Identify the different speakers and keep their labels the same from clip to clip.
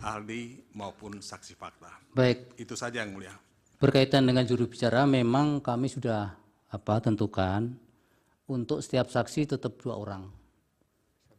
Speaker 1: ahli maupun saksi fakta.
Speaker 2: Baik.
Speaker 1: Itu saja yang mulia.
Speaker 2: Berkaitan dengan juru bicara, memang kami sudah tentukan untuk setiap saksi tetap 2 orang.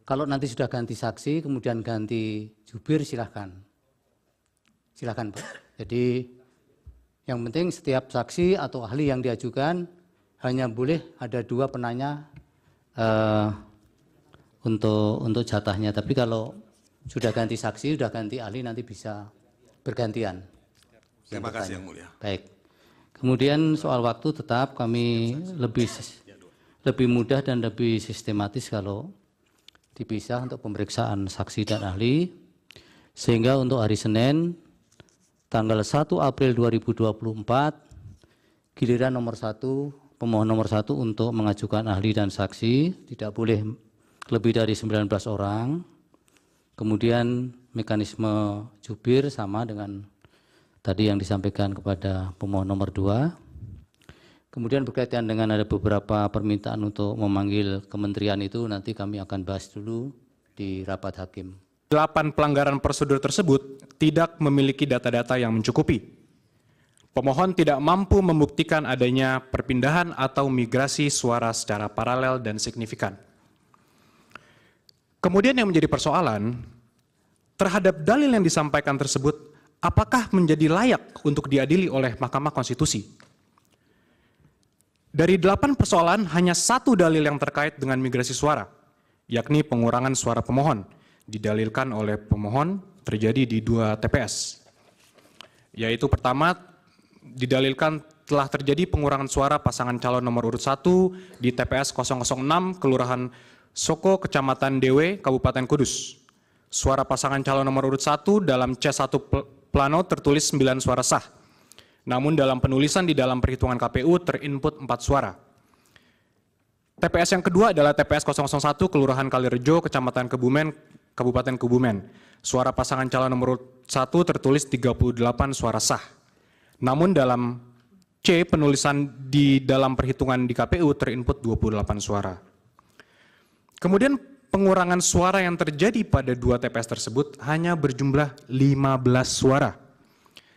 Speaker 2: Kalau nanti sudah ganti saksi, kemudian ganti jubir, silahkan. Silahkan, Pak. Jadi yang penting setiap saksi atau ahli yang diajukan hanya boleh ada 2 penanya untuk jatahnya. Tapi kalau sudah ganti saksi, sudah ganti ahli, nanti bisa bergantian.
Speaker 1: Terima kasih yang mulia.
Speaker 2: Baik. Kemudian soal waktu tetap kami lebih mudah dan lebih sistematis kalau dipisah untuk pemeriksaan saksi dan ahli, sehingga untuk hari Senin tanggal 1 April 2024 giliran pemohon nomor 1 untuk mengajukan ahli dan saksi tidak boleh lebih dari 19 orang. Kemudian mekanisme jubir sama dengan tadi yang disampaikan kepada pemohon nomor 2. Kemudian berkaitan dengan ada beberapa permintaan untuk memanggil kementerian itu nanti kami akan bahas dulu di rapat hakim.
Speaker 3: 8 pelanggaran prosedur tersebut tidak memiliki data-data yang mencukupi. Pemohon tidak mampu membuktikan adanya perpindahan atau migrasi suara secara paralel dan signifikan. Kemudian yang menjadi persoalan, terhadap dalil yang disampaikan tersebut, apakah menjadi layak untuk diadili oleh Mahkamah Konstitusi? Dari 8 persoalan, hanya 1 dalil yang terkait dengan migrasi suara, yakni pengurangan suara pemohon, didalilkan oleh pemohon terjadi di 2 TPS. Yaitu pertama, didalilkan telah terjadi pengurangan suara pasangan calon nomor urut 1 di TPS 006, Kelurahan Soko, Kecamatan Dewe, Kabupaten Kudus. Suara pasangan calon nomor urut 1 dalam C1 plano tertulis 9 suara sah. Namun dalam penulisan di dalam perhitungan KPU terinput 4 suara. TPS yang kedua adalah TPS 001 Kelurahan Kalirejo, Kecamatan Kebumen, Kabupaten Kebumen. Suara pasangan calon nomor urut 1 tertulis 38 suara sah. Namun dalam C penulisan di dalam perhitungan di KPU terinput 28 suara. Kemudian pengurangan suara yang terjadi pada 2 TPS tersebut hanya berjumlah 15 suara.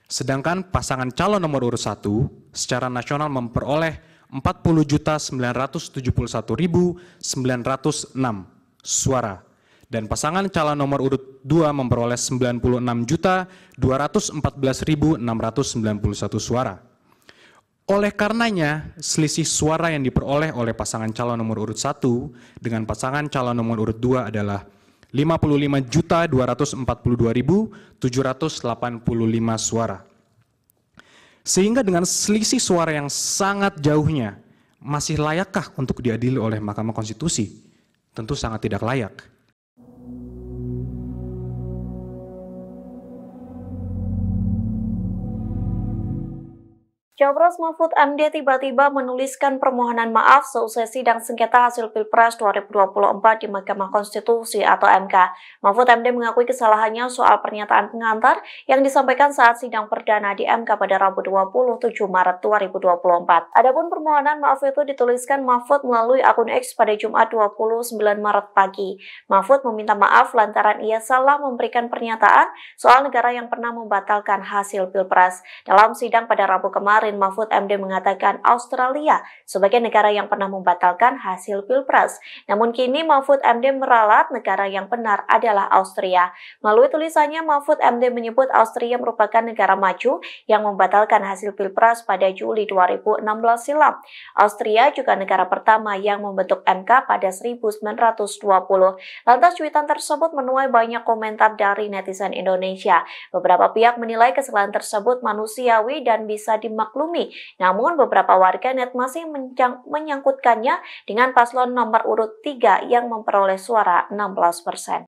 Speaker 3: Sedangkan pasangan calon nomor urut 1 secara nasional memperoleh 40.971.906 suara. Dan pasangan calon nomor urut 2 memperoleh 96.214.691 suara. Oleh karenanya, selisih suara yang diperoleh oleh pasangan calon nomor urut 1 dengan pasangan calon nomor urut 2 adalah 55.242.785 suara. Sehingga dengan selisih suara yang sangat jauhnya, masih layakkah untuk diadili oleh Mahkamah Konstitusi? Tentu sangat tidak layak.
Speaker 4: Cawapres Mahfud MD tiba-tiba menuliskan permohonan maaf seusai sidang sengketa hasil Pilpres 2024 di Mahkamah Konstitusi atau MK. Mahfud MD mengakui kesalahannya soal pernyataan pengantar yang disampaikan saat sidang perdana di MK pada Rabu 27 Maret 2024. Adapun permohonan maaf itu dituliskan Mahfud melalui akun X pada Jumat 29 Maret pagi. Mahfud meminta maaf lantaran ia salah memberikan pernyataan soal negara yang pernah membatalkan hasil Pilpres. Dalam sidang pada Rabu kemarin, Mahfud MD mengatakan Australia sebagai negara yang pernah membatalkan hasil Pilpres. Namun kini Mahfud MD meralat negara yang benar adalah Austria. Melalui tulisannya, Mahfud MD menyebut Austria merupakan negara maju yang membatalkan hasil Pilpres pada Juli 2016 silam. Austria juga negara pertama yang membentuk MK pada 1920. Lantas cuitan tersebut menuai banyak komentar dari netizen Indonesia. Beberapa pihak menilai kesalahan tersebut manusiawi dan bisa dimaklumi. Namun beberapa warganet masih menyangkutkannya dengan paslon nomor urut 3 yang memperoleh suara 16%.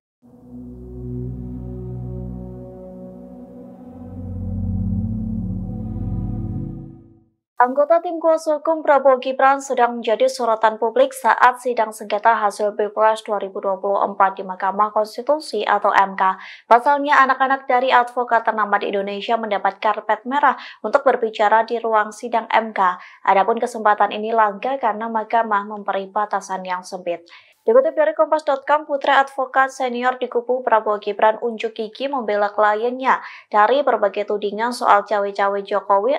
Speaker 4: Anggota tim kuasa hukum Prabowo Gibran sedang menjadi sorotan publik saat sidang sengketa hasil Pilpres 2024 di Mahkamah Konstitusi atau MK. Pasalnya, anak-anak dari advokat ternama di Indonesia mendapat karpet merah untuk berbicara di ruang sidang MK. Adapun kesempatan ini langka karena mahkamah memberi batasan yang sempit. Dikutip dari Kompas.com, putra advokat senior di kubu Prabowo Gibran unjuk gigi membela kliennya dari berbagai tudingan soal cawe-cawe Jokowi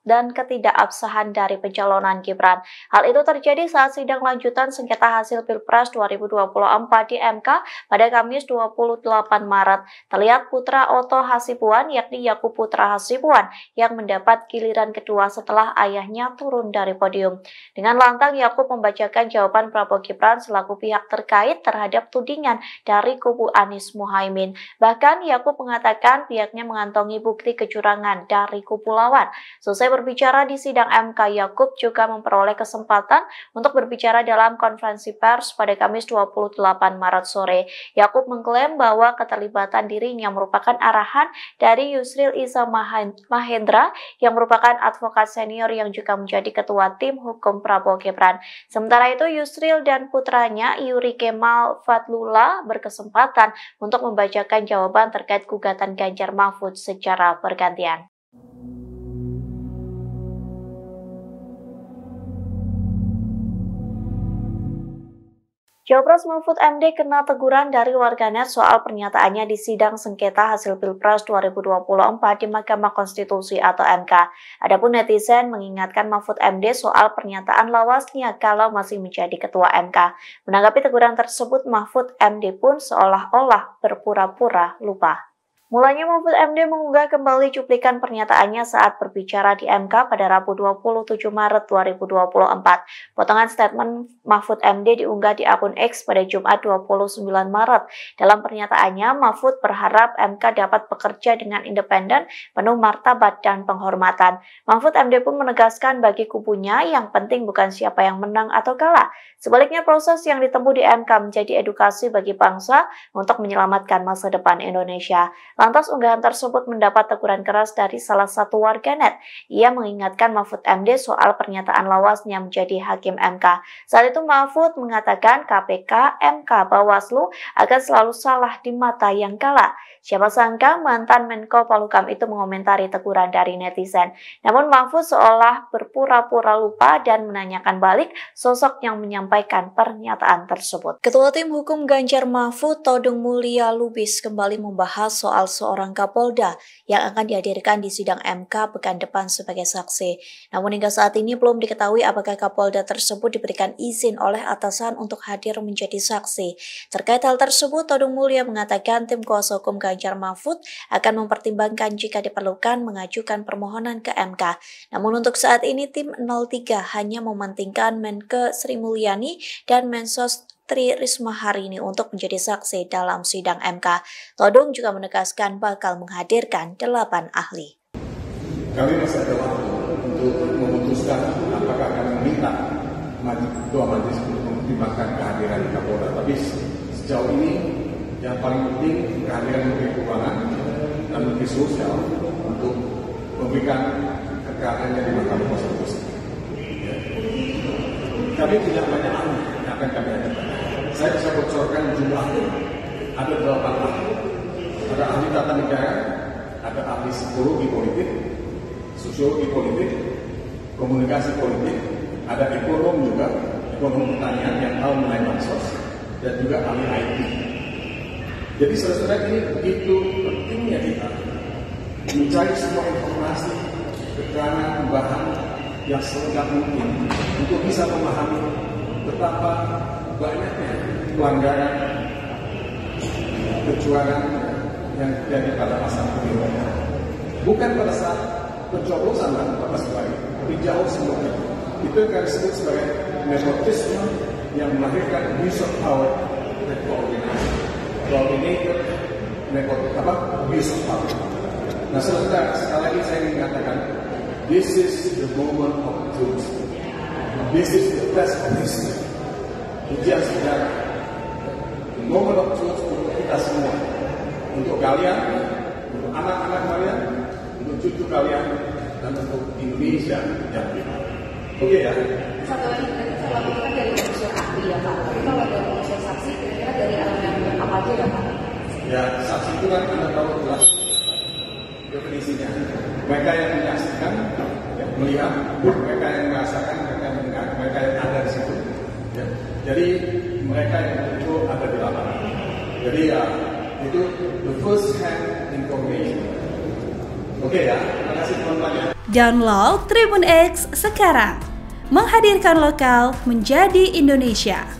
Speaker 4: dan ketidakabsahan dari pencalonan Gibran. Hal itu terjadi saat sidang lanjutan sengketa hasil Pilpres 2024 di MK pada Kamis 28 Maret. Terlihat putra Otto Hasibuan, yakni Yakub Putra Hasibuan, yang mendapat giliran kedua setelah ayahnya turun dari podium. Dengan lantang, Yakub membacakan jawaban Prabowo Gibran selaku pihak terkait terhadap tudingan dari kubu Anies Muhaimin. Bahkan, Yakub mengatakan pihaknya mengantongi bukti kecurangan dari kubu lawan. Selesai berbicara di sidang MK, Yakub juga memperoleh kesempatan untuk berbicara dalam konferensi pers pada Kamis 28 Maret sore. Yakub mengklaim bahwa keterlibatan dirinya merupakan arahan dari Yusril Iza Mahendra yang merupakan advokat senior yang juga menjadi ketua tim hukum Prabowo Gibran. Sementara itu, Yusril dan putranya Yuri Kemal Fadlullah berkesempatan untuk membacakan jawaban terkait gugatan Ganjar Mahfud secara bergantian. Cawapres Mahfud MD kena teguran dari warganet soal pernyataannya di sidang sengketa hasil Pilpres 2024 di Mahkamah Konstitusi atau MK. Adapun netizen mengingatkan Mahfud MD soal pernyataan lawasnya kalau masih menjadi ketua MK. Menanggapi teguran tersebut, Mahfud MD pun seolah-olah berpura-pura lupa. Mulanya Mahfud MD mengunggah kembali cuplikan pernyataannya saat berbicara di MK pada Rabu 27 Maret 2024. Potongan statement Mahfud MD diunggah di akun X pada Jumat 29 Maret. Dalam pernyataannya, Mahfud berharap MK dapat bekerja dengan independen, penuh martabat dan penghormatan. Mahfud MD pun menegaskan bagi kubunya yang penting bukan siapa yang menang atau kalah. Sebaliknya, proses yang ditempuh di MK menjadi edukasi bagi bangsa untuk menyelamatkan masa depan Indonesia. Lantas unggahan tersebut mendapat teguran keras dari salah satu warganet. Ia mengingatkan Mahfud MD soal pernyataan lawasnya menjadi hakim MK. Saat itu Mahfud mengatakan KPK, MK, Bawaslu akan selalu salah di mata yang kalah. Siapa sangka mantan Menko Polhukam itu mengomentari teguran dari netizen. Namun Mahfud seolah berpura-pura lupa dan menanyakan balik sosok yang menyampaikan pernyataan tersebut. Ketua Tim Hukum Ganjar Mahfud, Todung Mulya Lubis, kembali membahas soal seorang Kapolda yang akan dihadirkan di sidang MK pekan depan sebagai saksi. Namun hingga saat ini belum diketahui apakah Kapolda tersebut diberikan izin oleh atasan untuk hadir menjadi saksi. Terkait hal tersebut, Todung Mulya mengatakan tim kuasa hukum Ganjar Mahfud akan mempertimbangkan jika diperlukan mengajukan permohonan ke MK. Namun untuk saat ini tim 03 hanya mementingkan Menkeu Sri Mulyani dan Mensos Tri Risma hari ini untuk menjadi saksi dalam sidang MK. Todung juga menegaskan bakal menghadirkan 8 ahli.
Speaker 5: Kami masih ada waktu untuk memutuskan apakah akan meminta Ketua Majelis untuk mempertimbangkan kehadiran Kapolda. Tapi sejauh ini yang paling penting kehadiran Menteri Keuangan dan Menteri Sosial untuk memberikan keterangannya di Mahkamah Konstitusi. Kami tidak banyak ahli yang akan kami hadirkan. Saya bisa bocorkan jumlahnya. Ada 8 ahli. Ada ahli tata negara, ada ahli psikologi politik, sosiologi politik, komunikasi politik, ada ekonom juga, ekonom pertanian yang tahu mengenai bansos, dan juga ahli IT. Jadi saudara-saudara, ini begitu pentingnya kita mencari semua informasi, keterangan, bahan yang selengkap mungkin untuk bisa memahami betapa banyaknya pelanggaran, kecurangan yang terjadi pada masa pemilu. Bukan pada saat pencoblosan Bapak sebagai, tapi jauh sebelumnya. Itu yang kami sebut sebagai nepotisme yang melahirkan abuse of power dan koordinasi. Coordinated abuse of power. Nah, saudara, sekali lagi saya ingin mengatakan, this is the moment of truth. This is the best of history. Ujian sejarah. The moment of truth untuk kita semua. Untuk kalian, untuk anak-anak kalian, untuk cucu kalian, dan untuk Indonesia yang kita. Oke ya?
Speaker 6: Satu lagi, kalau kita dari unsur ahli ya Pak, tapi kalau dari unsur saksi, kira-kira dari elemen apa aja ya Pak?
Speaker 5: Ya, saksi itu kan Anda tahu jelas definisinya. Mereka yang menyaksikan, yang melihat, mereka yang merasakan, mereka yang mendengar, mereka yang ada di situ. Ya. Jadi mereka yang betul ada di lapangan. Jadi ya, itu the first hand information. Oke ya, terima kasih teman-teman ya.
Speaker 7: Download Tribun X sekarang, menghadirkan lokal menjadi Indonesia.